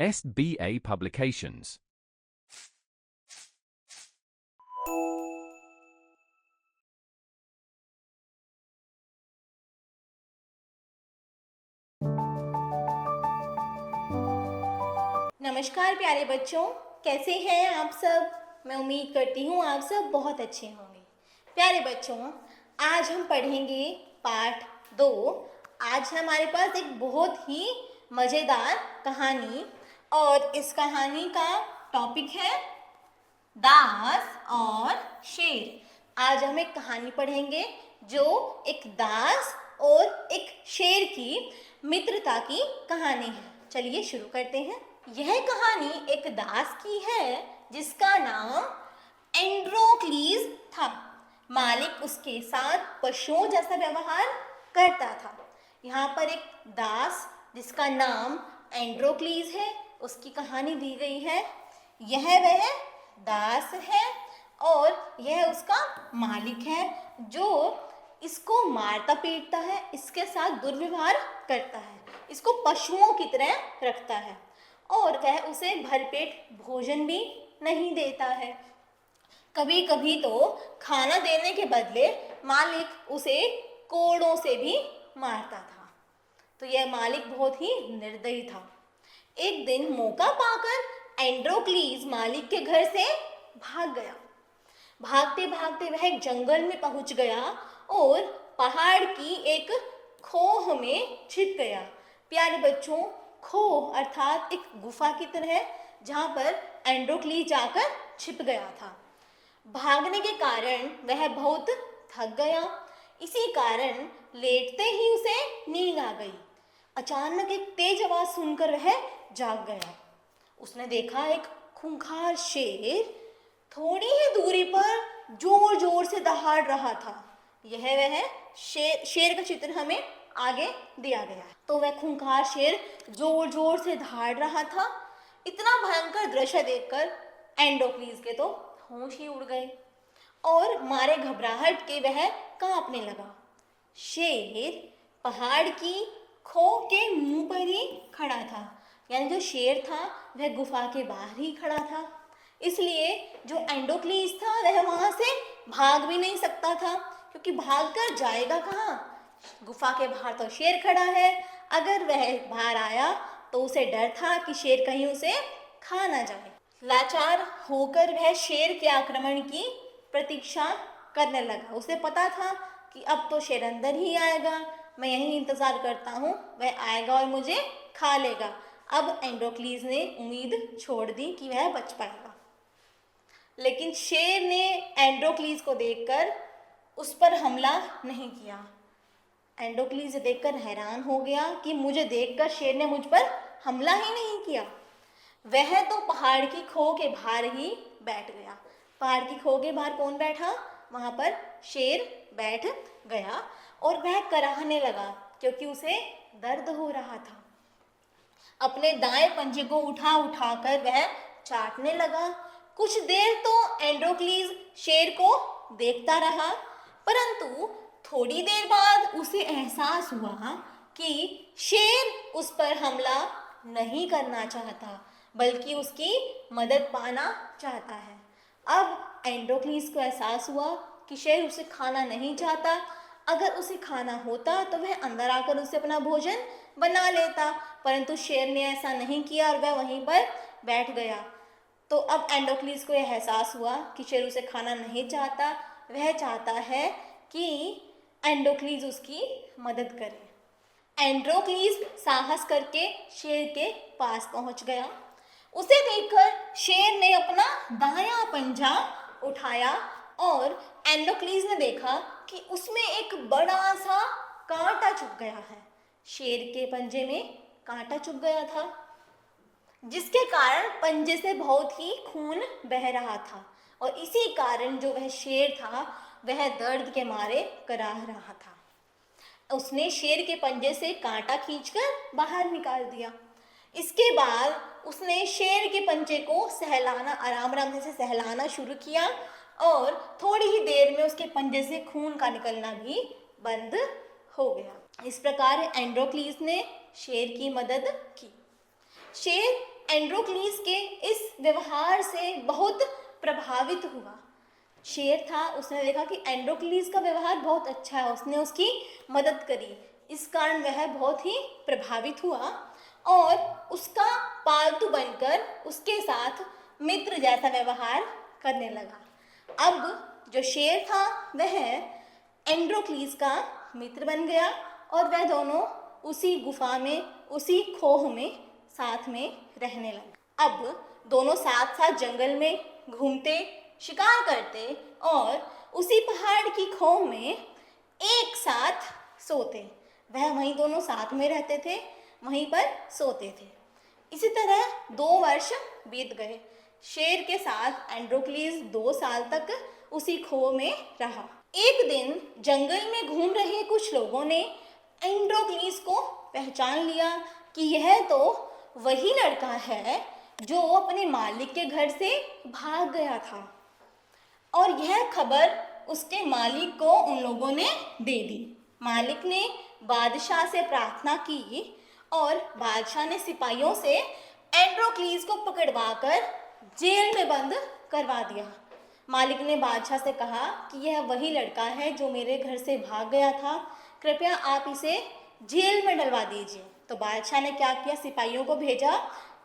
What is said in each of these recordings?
SBA Publications. नमस्कार प्यारे बच्चों, कैसे हैं आप सब। मैं उम्मीद करती हूँ आप सब बहुत अच्छे होंगे। प्यारे बच्चों, आज हम पढ़ेंगे पाठ 2। आज हमारे पास एक बहुत ही मज़ेदार कहानी और इस कहानी का टॉपिक है दास और शेर। आज हम एक कहानी पढ़ेंगे जो एक दास और एक शेर की मित्रता की कहानी है। चलिए शुरू करते हैं। यह कहानी एक दास की है जिसका नाम एंड्रोक्लीज था। मालिक उसके साथ पशुओं जैसा व्यवहार करता था। यहाँ पर एक दास जिसका नाम एंड्रोक्लीज है, उसकी कहानी दी गई है। यह वह दास है और यह उसका मालिक है जो इसको मारता पीटता है, इसके साथ दुर्व्यवहार करता है, इसको पशुओं की तरह रखता है और वह उसे भरपेट भोजन भी नहीं देता है। कभी कभी तो खाना देने के बदले मालिक उसे कोड़ों से भी मारता था। तो यह मालिक बहुत ही निर्दयी था। एक दिन मौका पाकर एंड्रोक्लीज मालिक के घर से भाग गया। भागते भागते वह एक जंगल में पहुंच गया और पहाड़ की एक खोह में छिप गया। प्यारे बच्चों, खोह अर्थात एक गुफा की तरह जहाँ पर एंड्रोक्लीज जाकर छिप गया था। भागने के कारण वह बहुत थक गया। इसी कारण लेटते ही उसे नींद आ गई। अचानक एक तेज आवाज सुनकर वह जाग गया। उसने देखा एक खूंखार शेर थोड़ी ही दूरी पर जोर जोर से दहाड़ रहा था। यह वह शेर का चित्र हमें आगे दिया गया है। तो वह खूंखार शेर जोर जोर से दहाड़ रहा था। इतना भयंकर दृश्य देखकर एंड्रोक्लीज के तो होश ही उड़ गए और मारे घबराहट के वह कांपने लगा। शेर पहाड़ की खोह के मुंह पर ही खड़ा था, यानी जो शेर था वह गुफा के बाहर ही खड़ा था। इसलिए जो एंड्रोक्लीज था वह वहां से भाग भी नहीं सकता था, क्योंकि भागकर जाएगा कहाँ। गुफा के बाहर तो शेर खड़ा है, अगर वह बाहर आया तो उसे डर था कि शेर कहीं उसे खा ना जाए। लाचार होकर वह शेर के आक्रमण की प्रतीक्षा करने लगा। उसे पता था कि अब तो शेर अंदर ही आएगा, मैं यहीं इंतजार करता हूँ, वह आएगा और मुझे खा लेगा। अब एंड्रोक्लीज ने उम्मीद छोड़ दी कि वह बच पाएगा। लेकिन शेर ने एंड्रोक्लीज को देखकर उस पर हमला नहीं किया। एंड्रोक्लीज देखकर हैरान हो गया कि मुझे देखकर शेर ने मुझ पर हमला ही नहीं किया। वह तो पहाड़ की खोह के बाहर ही बैठ गया। पहाड़ की खोह के बाहर कौन बैठा? वहां पर शेर बैठ गया और वह कराहने लगा क्योंकि उसे दर्द हो रहा था। अपने दाएं पंजे को उठा उठाकर वह चाटने लगा। कुछ देर तो एंड्रोक्लीज शेर को देखता रहा, परंतु थोड़ी देर बाद उसे एहसास हुआ कि शेर उस पर हमला नहीं करना चाहता, बल्कि उसकी मदद पाना चाहता है। अब एंड्रोक्लीज को एहसास हुआ कि शेर उसे खाना नहीं चाहता। अगर उसे खाना होता तो वह अंदर आकर उसे अपना भोजन बना लेता, परंतु शेर ने ऐसा नहीं किया और वह वहीं पर बैठ गया। तो अब एंड्रोक्लीज को यह एहसास हुआ कि शेर उसे खाना नहीं चाहता, वह चाहता है कि एंड्रोक्लीज उसकी मदद करे। एंड्रोक्लीज साहस करके शेर के पास पहुंच गया। उसे देखकर शेर ने अपना दायां पंजा उठाया और एंड्रोक्लीज ने देखा कि उसमें एक बड़ा सा कांटा चुभ गया है। शेर के पंजे में कांटा चुभ गया था, जिसके कारण पंजे से बहुत ही खून बह रहा था और इसी कारण जो वह शेर था वह दर्द के मारे कराह रहा था। उसने शेर के पंजे से कांटा खींचकर बाहर निकाल दिया। इसके बाद उसने शेर के पंजे को सहलाना, आराम आराम से सहलाना शुरू किया और थोड़ी ही देर में उसके पंजे से खून का निकलना भी बंद हो गया। इस प्रकार एंड्रोक्लीज ने शेर की मदद की। शेर एंड्रोक्लीस के इस व्यवहार से बहुत प्रभावित हुआ। शेर था, उसने देखा कि एंड्रोक्लीस का व्यवहार बहुत अच्छा है, उसने उसकी मदद करी। इस कारण वह बहुत ही प्रभावित हुआ और उसका पालतू बनकर उसके साथ मित्र जैसा व्यवहार करने लगा। अब जो शेर था वह एंड्रोक्लीस का मित्र बन गया और वह दोनों उसी गुफा में, उसी खोह में साथ में रहने लगे। अब दोनों साथ साथ जंगल में घूमते, शिकार करते और उसी पहाड़ की खोह में एक साथ सोते। वह वहीं दोनों साथ में रहते थे, वहीं पर सोते थे। इसी तरह 2 वर्ष बीत गए। शेर के साथ एंड्रोक्लीस 2 साल तक उसी खोह में रहा। एक दिन जंगल में घूम रहे कुछ लोगों ने एंड्रोक्लीस को पहचान लिया कि यह तो वही लड़का है जो अपने मालिक के घर से भाग गया था। और यह खबर उसके मालिक को उन लोगों ने दे दी। मालिक ने बादशाह से प्रार्थना की और बादशाह ने सिपाहियों से एंड्रोक्लीस को पकड़वाकर जेल में बंद करवा दिया। मालिक ने बादशाह से कहा कि यह वही लड़का है जो मेरे घर से भाग गया था, कृपया आप इसे जेल में डलवा दीजिए। तो बादशाह ने क्या किया, सिपाहियों को भेजा,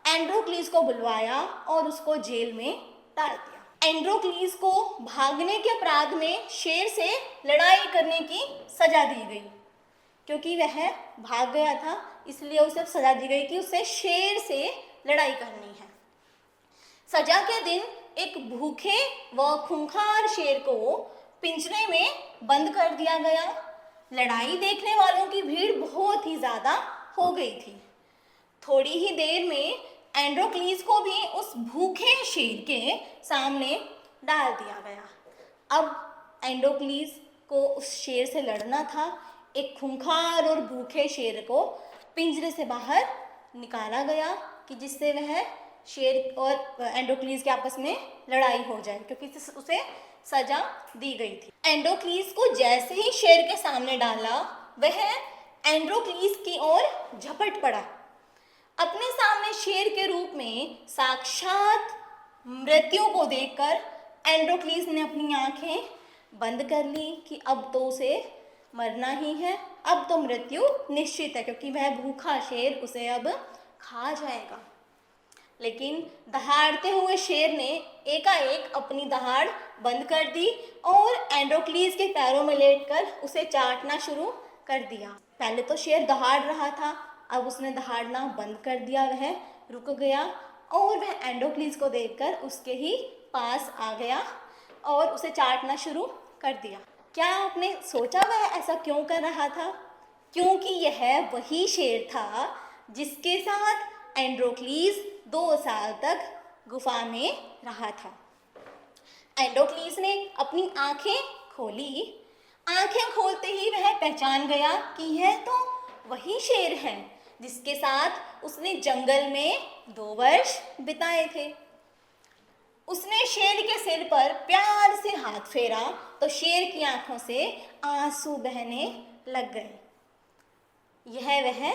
एंड्रोक्लीस को बुलवाया और उसको जेल में डाल दिया। एंड्रोक्लीस को भागने के अपराध में शेर से लड़ाई करने की सजा दी गई। क्योंकि वह भाग गया था इसलिए उसे सजा दी गई कि उसे शेर से लड़ाई करनी है। सजा के दिन एक भूखे व खूंखार शेर को पिंजरे में बंद कर दिया गया। लड़ाई देखने वालों की भीड़ बहुत ही ज़्यादा हो गई थी। थोड़ी ही देर में एंड्रोक्लीस को भी उस भूखे शेर के सामने डाल दिया गया। अब एंड्रोक्लीस को उस शेर से लड़ना था। एक खूंखार और भूखे शेर को पिंजरे से बाहर निकाला गया कि जिससे वह शेर और एंड्रोक्लीस के आपस में लड़ाई हो जाए, क्योंकि उसे सजा दी गई थी। एंड्रोक्लीस को जैसे ही शेर के सामने डाला, वह एंड्रोक्लीस की ओर झपट पड़ा। अपने सामने शेर के रूप में साक्षात मृत्यु को देखकर एंड्रोक्लीस ने अपनी आंखें बंद कर ली कि अब तो उसे मरना ही है, अब तो मृत्यु निश्चित है, क्योंकि वह भूखा शेर उसे अब खा जाएगा। लेकिन दहाड़ते हुए शेर ने एकाएक अपनी दहाड़ बंद कर दी और एंड्रोक्लीस के पैरों में लेटकर उसे चाटना शुरू कर दिया। पहले तो शेर दहाड़ रहा था, अब उसने दहाड़ना बंद कर दिया, वह रुक गया और वह एंड्रोक्लीस को देखकर उसके ही पास आ गया और उसे चाटना शुरू कर दिया। क्या आपने सोचा वह ऐसा क्यों कर रहा था? क्योंकि यह वही शेर था जिसके साथ एंड्रोक्लीस 2 साल तक गुफा में रहा था। एंड्रोक्लीस ने अपनी आंखें खोली। आंखें खोलते ही वह पहचान गया कि यह तो वही शेर है जिसके साथ उसने जंगल में 2 वर्ष बिताए थे। उसने शेर के सिर पर प्यार से हाथ फेरा तो शेर की आंखों से आंसू बहने लग गए। यह वह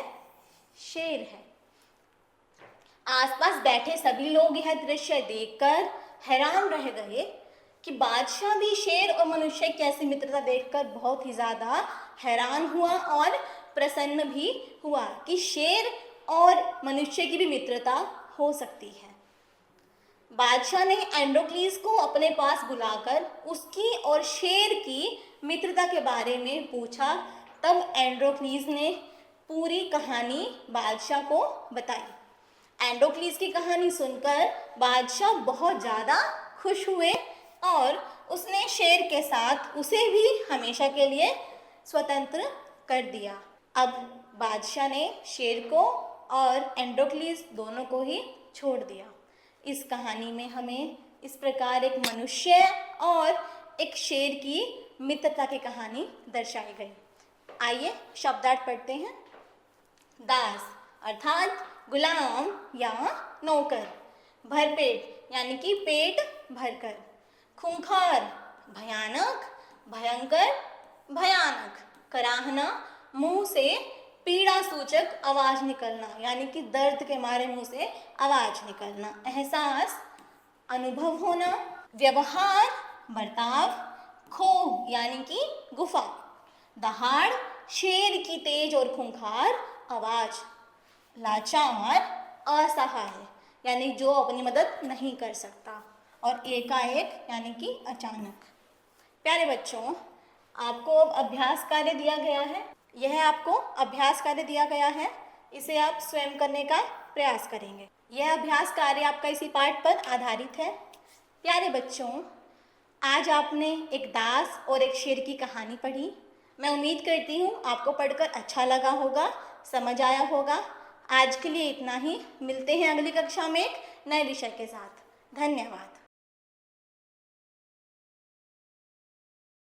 शेर है। आसपास बैठे सभी लोग यह दृश्य देखकर हैरान रह गए कि बादशाह भी शेर और मनुष्य की ऐसी मित्रता देखकर बहुत ही ज़्यादा हैरान हुआ और प्रसन्न भी हुआ कि शेर और मनुष्य की भी मित्रता हो सकती है। बादशाह ने एंड्रोक्लीस को अपने पास बुलाकर उसकी और शेर की मित्रता के बारे में पूछा। तब एंड्रोक्लीस ने पूरी कहानी बादशाह को बताई। एंड्रोक्लीस की कहानी सुनकर बादशाह बहुत ज़्यादा खुश हुए और उसने शेर के साथ उसे भी हमेशा के लिए स्वतंत्र कर दिया। अब बादशाह ने शेर को और एंड्रोक्लीस दोनों को ही छोड़ दिया। इस कहानी में हमें इस प्रकार एक मनुष्य और एक शेर की मित्रता की कहानी दर्शाई गई। आइए शब्दार्थ पढ़ते हैं। दास अर्थात गुलाम या नौकर। भरपेट यानी कि पेट भरकर। खूंखार भयानक, भयंकर, भयानक। कराहना मुंह से पीड़ा सूचक आवाज निकलना, यानी कि दर्द के मारे मुंह से आवाज निकलना। एहसास, अनुभव होना। व्यवहार, बर्ताव। खो यानी कि गुफा। दहाड़, शेर की तेज और खूंखार आवाज। लाचार, असहाय, यानी जो अपनी मदद नहीं कर सकता। और एकाएक यानी कि अचानक। प्यारे बच्चों, आपको अब अभ्यास कार्य दिया गया है। यह आपको अभ्यास कार्य दिया गया है, इसे आप स्वयं करने का प्रयास करेंगे। यह अभ्यास कार्य आपका इसी पाठ पर आधारित है। प्यारे बच्चों, आज आपने एक दास और एक शेर की कहानी पढ़ी। मैं उम्मीद करती हूँ आपको पढ़कर अच्छा लगा होगा, समझ आया होगा। आज के लिए इतना ही। मिलते हैं अगली कक्षा में एक नए विषय के साथ। धन्यवाद।